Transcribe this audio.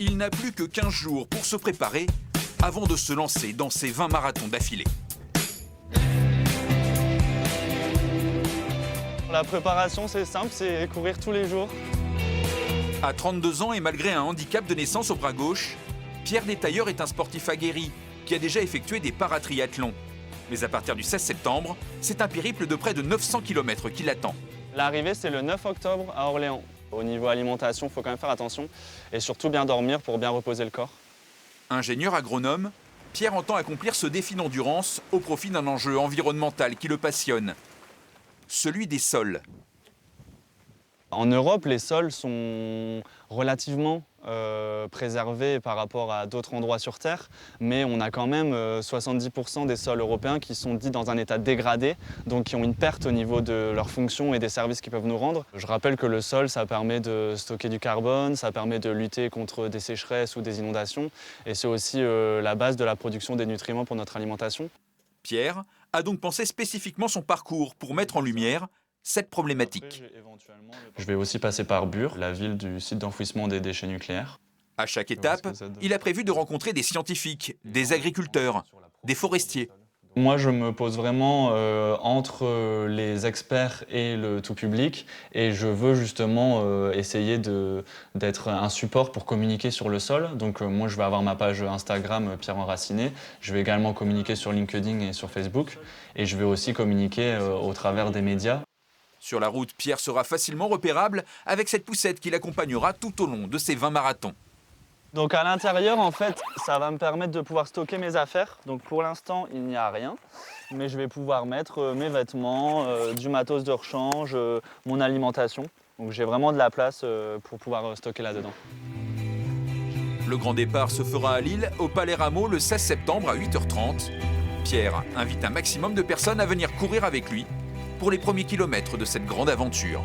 Il n'a plus que 15 jours pour se préparer avant de se lancer dans ses 20 marathons d'affilée. La préparation, c'est simple, c'est courir tous les jours. À 32 ans et malgré un handicap de naissance au bras gauche, Pierre Détailleur est un sportif aguerri qui a déjà effectué des paratriathlons. Mais à partir du 16 septembre, c'est un périple de près de 900 km qui l'attend. L'arrivée, c'est le 9 octobre à Orléans. Au niveau alimentation, il faut quand même faire attention et surtout bien dormir pour bien reposer le corps. Ingénieur agronome, Pierre entend accomplir ce défi d'endurance au profit d'un enjeu environnemental qui le passionne, celui des sols. En Europe, les sols sont relativement préservés par rapport à d'autres endroits sur Terre, mais on a quand même 70% des sols européens qui sont dits dans un état dégradé, donc qui ont une perte au niveau de leurs fonctions et des services qu'ils peuvent nous rendre. Je rappelle que le sol, ça permet de stocker du carbone, ça permet de lutter contre des sécheresses ou des inondations, et c'est aussi la base de la production des nutriments pour notre alimentation. Pierre a donc pensé spécifiquement son parcours pour mettre en lumière cette problématique. Je vais aussi passer par Bure, la ville du site d'enfouissement des déchets nucléaires. À chaque étape, il a prévu de rencontrer des scientifiques, des agriculteurs, des forestiers. Moi, je me pose vraiment entre les experts et le tout public et je veux justement essayer d'être un support pour communiquer sur le sol. Donc moi, je vais avoir ma page Instagram Pierre Enraciné. Je vais également communiquer sur LinkedIn et sur Facebook et je vais aussi communiquer au travers des médias. Sur la route, Pierre sera facilement repérable avec cette poussette qui l'accompagnera tout au long de ses 20 marathons. Donc à l'intérieur, en fait, ça va me permettre de pouvoir stocker mes affaires. Donc pour l'instant, il n'y a rien, mais je vais pouvoir mettre mes vêtements, du matos de rechange, mon alimentation. Donc j'ai vraiment de la place pour pouvoir stocker là-dedans. Le grand départ se fera à Lille, au Palais Rameau, le 16 septembre à 8h30. Pierre invite un maximum de personnes à venir courir avec lui pour les premiers kilomètres de cette grande aventure.